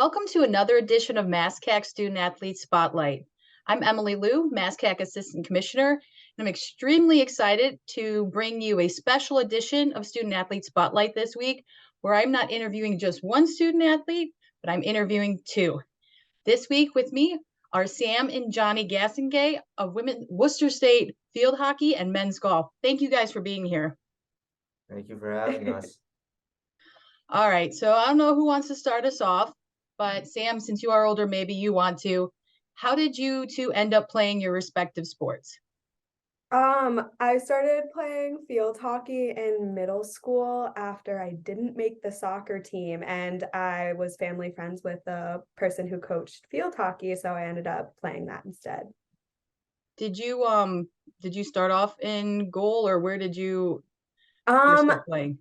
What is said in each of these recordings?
Welcome to another edition of MASCAC Student Athlete Spotlight. I'm Emily Liu, MASCAC Assistant Commissioner, and I'm extremely excited to bring you a special edition of Student Athlete Spotlight this week, where I'm not interviewing just one student athlete, but I'm interviewing two. This week with me are Sam and Jonny Gastonguay of Worcester State Field Hockey and Men's Golf. Thank you guys for being here. Thank you for having us. All right, so I don't know who wants to start us off, but Sam, since you are older, maybe you want to. How did you two end up playing your respective sports? I started playing field hockey in middle school after I didn't make the soccer team, and I was family friends with the person who coached field hockey, so I ended up playing that instead. Did you start off in goal, or where did you first Um, start playing?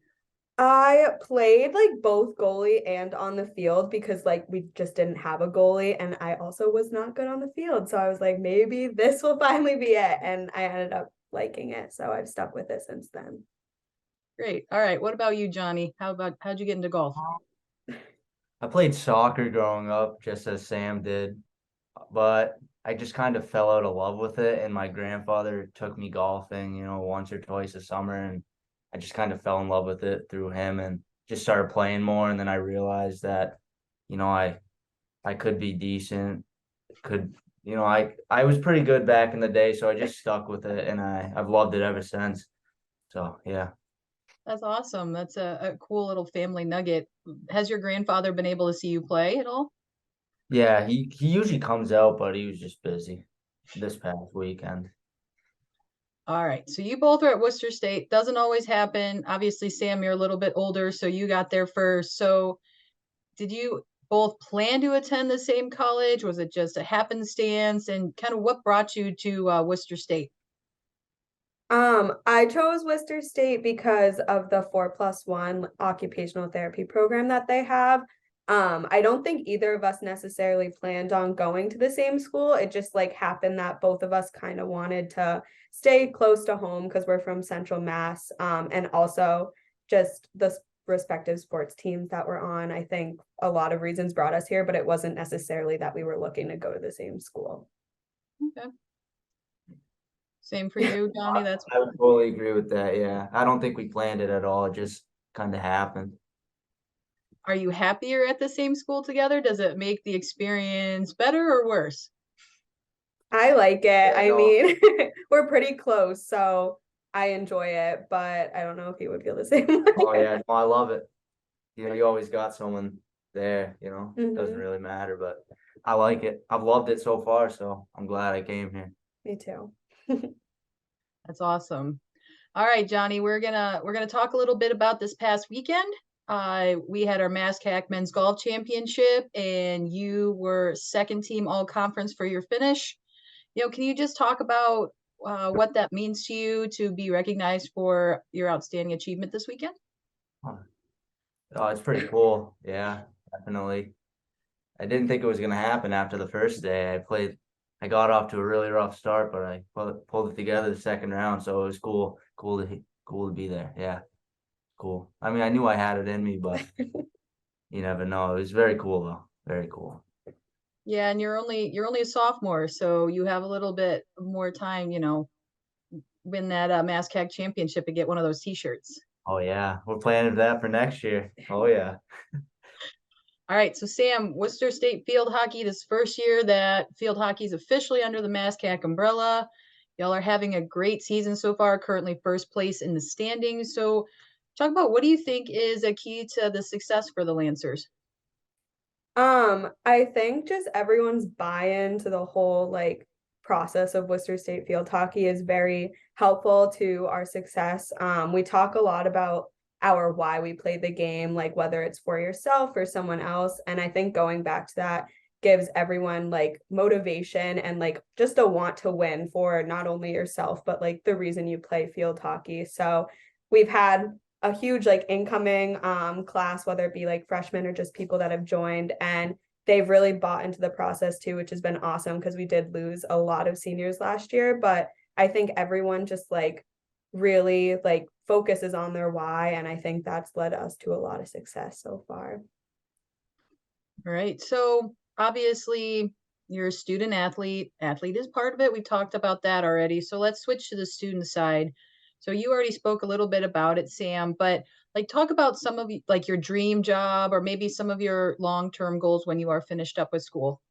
I played like both goalie and on the field because like we just didn't have a goalie, and I also was not good on the field. So I was like, maybe this will finally be it. And I ended up liking it. So I've stuck with it since then. Great. All right. What about you, Jonny? How'd you get into golf? I played soccer growing up, just as Sam did, but I just kind of fell out of love with it. And my grandfather took me golfing, once or twice a summer, and I just kind of fell in love with it through him and just started playing more. And then I realized that, I could be decent, could, I was pretty good back in the day, so I just stuck with it, and I've loved it ever since. So yeah. That's awesome. That's a cool little family nugget. Has your grandfather been able to see you play at all? Yeah, he usually comes out, but he was just busy this past weekend. All right. So you both are at Worcester State. Doesn't always happen. Obviously, Sam, you're a little bit older, so you got there first. So did you both plan to attend the same college? Was it just a happenstance? And kind of what brought you to Worcester State? I chose Worcester State because of the 4+1 occupational therapy program that they have. I don't think either of us necessarily planned on going to the same school. It just like happened that both of us kind of wanted to stay close to home because we're from Central Mass. And also just the respective sports teams that we're on. I think a lot of reasons brought us here, but it wasn't necessarily that we were looking to go to the same school. Okay. Same for you, Jonny. That's I would totally agree with that. Yeah, I don't think we planned it at all. It just kind of happened. Are you happier at the same school together? Does it make the experience better or worse? I like it. Yeah, I no. mean, we're pretty close, so I enjoy it, but I don't know if he would feel the same Oh way. yeah, no, I love it. You always got someone there. Doesn't Mhm. really matter, but I like it. I've loved it so far, so I'm glad I came here. Me too. That's awesome. All right, Jonny, we're gonna talk a little bit about this past weekend. We had our MASCAC Men's Golf Championship, and you were second team all conference for your finish. Can you just talk about what that means to you to be recognized for your outstanding achievement this weekend? Oh, it's pretty cool. Yeah, definitely. I didn't think it was gonna happen after the first day. I got off to a really rough start, but I pulled it together the second round, so it was cool to be there. Yeah, cool. I mean, I knew I had it in me, but you never know. It was very cool though. Very cool. Yeah, and you're only a sophomore, so you have a little bit more time, win that MASCAC championship and get one of those T-shirts. Oh yeah, we're planning that for next year. Oh yeah. All right, so Sam, Worcester State Field Hockey, this first year that field hockey is officially under the MASCAC umbrella. Y'all are having a great season so far, currently first place in the standings. So talk about what do you think is a key to the success for the Lancers? I think just everyone's buy-in to the whole like process of Worcester State field hockey is very helpful to our success. We talk a lot about our why we play the game, like whether it's for yourself or someone else. And I think going back to that gives everyone like motivation and like just a want to win for not only yourself, but like the reason you play field hockey. So we've had a huge like incoming class, whether it be like freshmen or just people that have joined, and they've really bought into the process too, which has been awesome because we did lose a lot of seniors last year, but I think everyone just like really like focuses on their why, and I think that's led us to a lot of success so far. All right. So obviously you're a student athlete. Athlete is part of it. We talked about that already. So let's switch to the student side. So you already spoke a little bit about it, Sam, but like talk about some of like your dream job or maybe some of your long-term goals when you are finished up with school.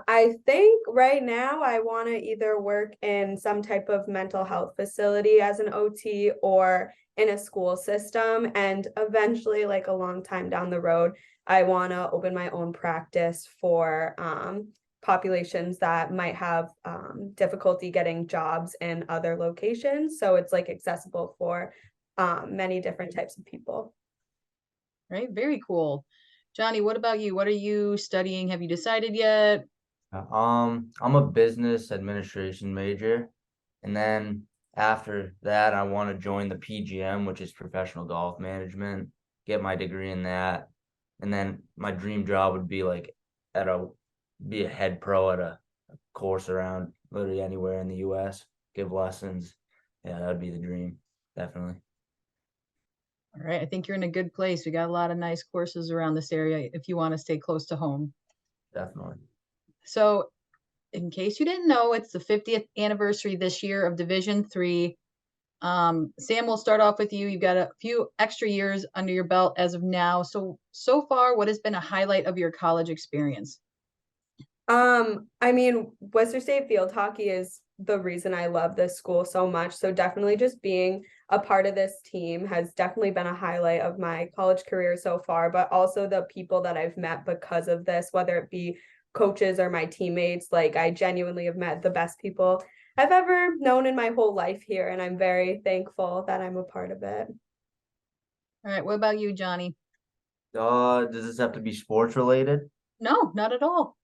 I think right now I want to either work in some type of mental health facility as an OT or in a school system. And eventually, like a long time down the road, I want to open my own practice for populations that might have difficulty getting jobs in other locations. So it's like accessible for many different types of people. Right? Very cool. Johnny, what about you? What are you studying? Have you decided yet? I'm a business administration major, and then after that, I want to join the PGM, which is professional golf management, get my degree in that, and then my dream job would be like at a be a head pro at a course around literally anywhere in the US, give lessons. Yeah, that'd be the dream, definitely, All right. I think you're in a good place. We got a lot of nice courses around this area if you want to stay close to home. definitely. So, in case you didn't know, it's the 50th anniversary this year of Division Three. Sam, we'll start off with you. You've got a few extra years under your belt as of now. So far, what has been a highlight of your college experience? I mean, Worcester State field hockey is the reason I love this school so much. So definitely just being a part of this team has definitely been a highlight of my college career so far, but also the people that I've met because of this, whether it be coaches or my teammates, like I genuinely have met the best people I've ever known in my whole life here, and I'm very thankful that I'm a part of it. All right. What about you, Johnny? Does this have to be sports related? No, not at all.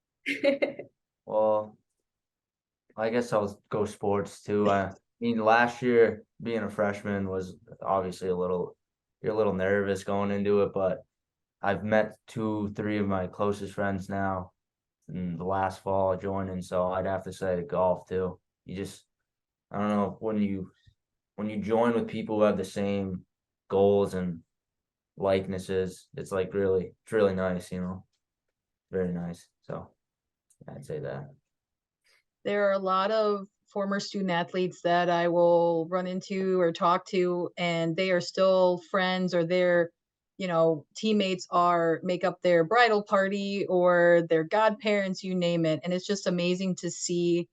Well, I guess I'll go sports too. I mean, last year being a freshman was obviously you're a little nervous going into it, but I've met two, three of my closest friends now in the last fall joining, so I'd have to say golf too. I don't know, when you join with people who have the same goals and likenesses, it's really nice, very nice. So I'd say that. There are a lot of former student athletes that I will run into or talk to, and they are still friends or their, teammates are make up their bridal party or their godparents, you name it. And it's just amazing to see,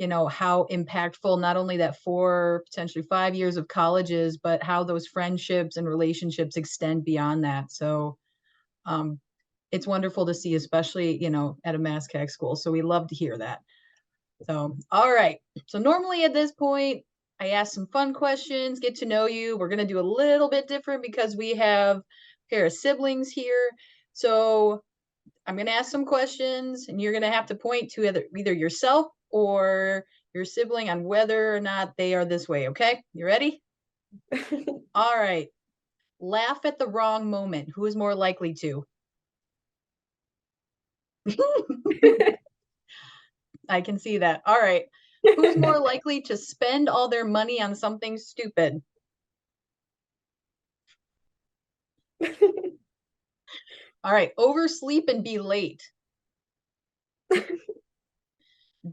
how impactful not only that 4, potentially 5 years of college is, but how those friendships and relationships extend beyond that. So um, it's wonderful to see, especially, at a MassCAC school. So we love to hear that. So, all right. So normally at this point, I ask some fun questions, get to know you. We're going to do a little bit different because we have a pair of siblings here. So I'm going to ask some questions and you're going to have to point to either yourself or your sibling on whether or not they are this way. Okay. You ready? All right. Laugh at the wrong moment. Who is more likely to? I can see that. All right. Who's more likely to spend all their money on something stupid? All right. Oversleep and be late.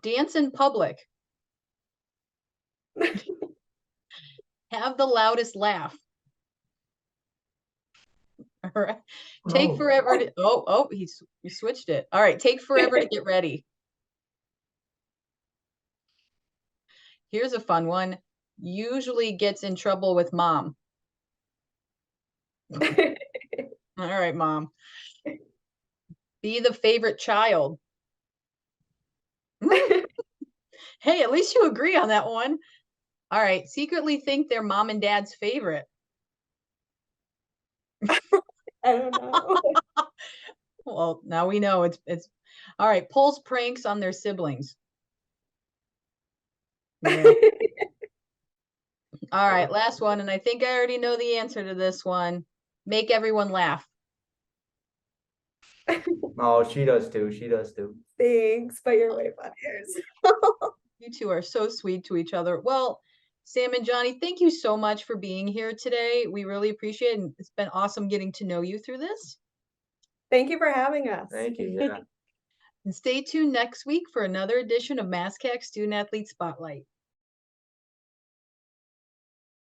Dance in public. Have the loudest laugh. All right. Take forever to he switched it. All right. Take forever to get ready. Here's a fun one. Usually gets in trouble with mom. All right, mom. Be the favorite child. Hey, at least you agree on that one. All right. Secretly think they're mom and dad's favorite. I don't know. Well, now we know it's all right. Pulls pranks on their siblings. Yeah. All right, last one, and I think I already know the answer to this one. Make everyone laugh. Oh, she does too. She does too. Thanks, but you're way funnier. You two are so sweet to each other. Well, Sam and Johnny, thank you so much for being here today. We really appreciate it, and it's been awesome getting to know you through this. Thank you for having us. Thank you. Yeah. And stay tuned next week for another edition of MassCAC Student Athlete Spotlight.